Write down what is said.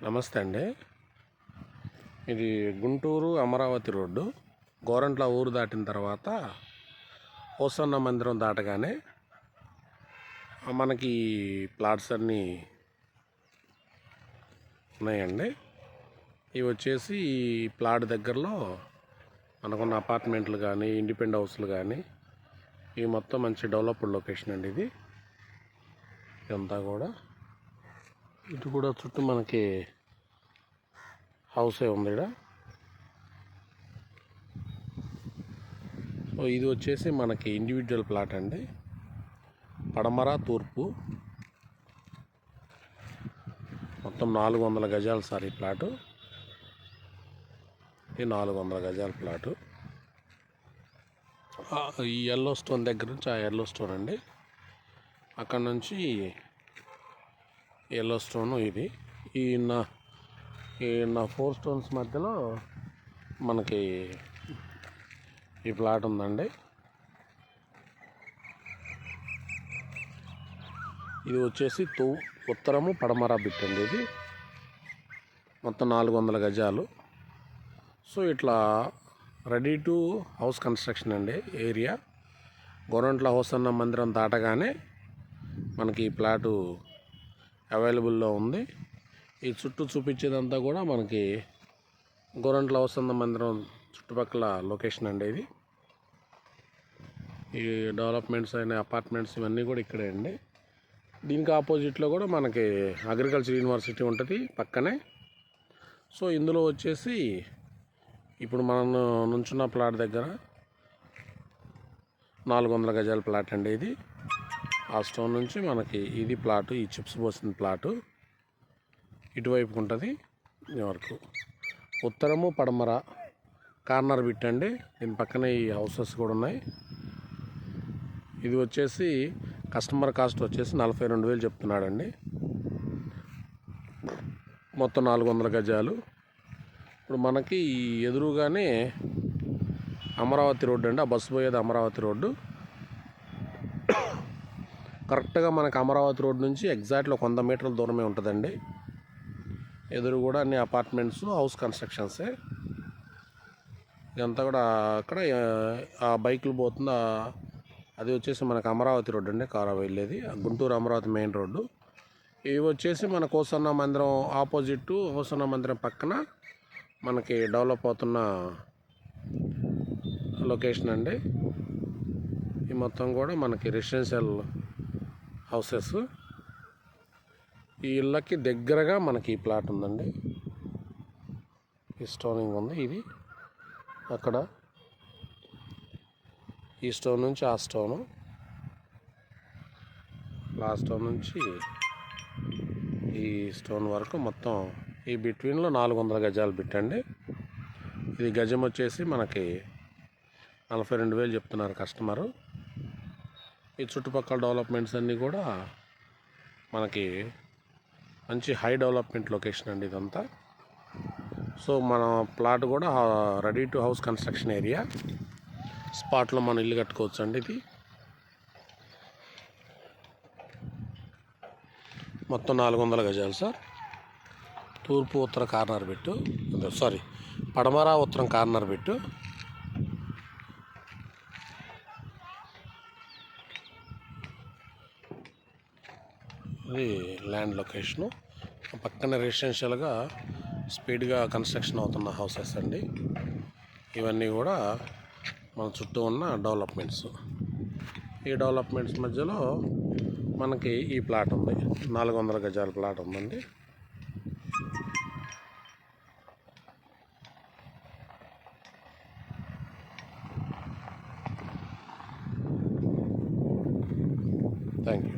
నమస్తే అండి. ఇది గుంటూరు అమరావతి రోడ్డు. గోరంట్ల ఊరు దాటిన తర్వాత హోసన్న మందిరం దాటగానే మనకి ప్లాట్స్ అన్నీ ఉన్నాయండి. ఇవి వచ్చేసి ఈ ప్లాట్ దగ్గరలో మనకున్న అపార్ట్మెంట్లు కానీ ఇండిపెండెంట్ హౌస్లు కానీ ఇవి మొత్తం మంచి డెవలప్డ్ లొకేషన్ అండి. ఇదంతా కూడా ఇటు కూడా చుట్టూ మనకి హౌసే ఉంది ఇక్కడ. సో ఇది వచ్చేసి మనకి ఇండివిజువల్ ప్లాట్ అండి. పడమర తూర్పు మొత్తం 400 గజాలు సార్ ఈ ప్లాటు. ఇది 400 గజాల ప్లాటు. ఈ ఎల్లో స్టోన్ దగ్గర నుంచి ఆ ఎల్లో స్టోన్ అండి, అక్కడ నుంచి ఎల్లో స్టోను ఇది. ఈ నా 4 స్టోన్స్ మధ్యలో మనకి ఈ ప్లాట్ ఉందండి. ఇది వచ్చేసి ఉత్తరము పడమర బిట్ అండి. ఇది మొత్తం 400 గజాలు. సో ఇట్లా రెడీ టు హౌస్ కన్స్ట్రక్షన్ అండి ఏరియా. గోరంట్ల హోసన్న మందిరం దాటగానే మనకి ఈ ప్లాటు అవైలబుల్లో ఉంది. ఈ చుట్టూ చూపించేదంతా కూడా మనకి గోరంట్ల హోసన్న మందిరం చుట్టుపక్కల లొకేషన్ అండి. ఇది ఈ డెవలప్మెంట్స్ అయిన అపార్ట్మెంట్స్ ఇవన్నీ కూడా ఇక్కడే అండి. దీనికి ఆపోజిట్లో కూడా మనకి అగ్రికల్చర్ యూనివర్సిటీ ఉంటుంది పక్కనే. సో ఇందులో వచ్చేసి ఇప్పుడు మనం నుంచున్న ప్లాట్ దగ్గర 400 గజాల ప్లాట్ అండి. ఇది ఆ స్టోన్ నుంచి మనకి ఇది ప్లాటు, ఈ చిప్స్ పోసిన ప్లాటు ఇటువైపు ఉంటుంది. వరకు ఉత్తరము పడమర కార్నర్ బిట్ అండి. దీని పక్కనే ఈ హౌసెస్ కూడా ఉన్నాయి. ఇది వచ్చేసి కస్టమర్ కాస్ట్ వచ్చేసి 42,000 చెప్తున్నాడండి. మొత్తం 400 గజాలు. ఇప్పుడు మనకి ఎదురుగానే అమరావతి రోడ్డు అండి. ఆ బస్సు పోయేది అమరావతి రోడ్డు. కరెక్ట్గా మనకి అమరావతి రోడ్ నుంచి ఎగ్జాక్ట్లీ 100 మీటర్ల దూరమే ఉంటుందండి. ఎదురు కూడా అన్ని అపార్ట్మెంట్స్, హౌస్ కన్స్ట్రక్షన్సే. ఇదంతా కూడా అక్కడ ఆ బైకులు పోతుంది. అది వచ్చేసి మనకు అమరావతి రోడ్డు అండి, కారా వెళ్ళేది గుంటూరు అమరావతి మెయిన్ రోడ్డు. ఇవి వచ్చేసి మన హోసన్న మందిరం ఆపోజిట్, హోసన్న మందిరం పక్కన మనకి డెవలప్ అవుతున్న లొకేషన్ అండి. ఈ మొత్తం కూడా మనకి రెసిడెన్షియల్ హౌసెస్. ఈ ఇళ్ళకి దగ్గరగా మనకి ఈ ప్లాట్ ఉందండి. ఈ స్టోనింగ్ ఉంది. ఇది అక్కడ ఈ స్టోన్ నుంచి ఆ స్టోను, లాస్ట్ స్టోన్ నుంచి ఈ స్టోన్ వరకు మొత్తం ఈ బిట్వీన్లో 400 గజాలు బిట్టండి. ఇది గజం వచ్చేసి మనకి 42,000 చెప్తున్నారు కస్టమరు. ఈ చుట్టుపక్కల డెవలప్మెంట్స్ అన్నీ కూడా మనకి మంచి హై డెవలప్మెంట్ లొకేషన్ అండి ఇదంతా. సో మన ప్లాట్ కూడా ready to house construction area. స్పాట్లో మనం ఇల్లు కట్టుకోవచ్చు అండి. ఇది మొత్తం 400 గజాలు సార్. తూర్పు ఉత్తర కార్నర్ పెట్టు, సారీ పడమర ఉత్తరం కార్నర్ పెట్టు. ఇది ల్యాండ్ లొకేషను. పక్కన రెసిడెన్షియల్గా స్పీడ్గా కన్స్ట్రక్షన్ అవుతున్న హౌసెస్ అండి. ఇవన్నీ కూడా మన చుట్టూ ఉన్న డెవలప్మెంట్స్. ఈ డెవలప్మెంట్స్ మధ్యలో మనకి ఈ ప్లాట్ ఉంది, 400 గజాల ప్లాట్ ఉందండి. Thank you.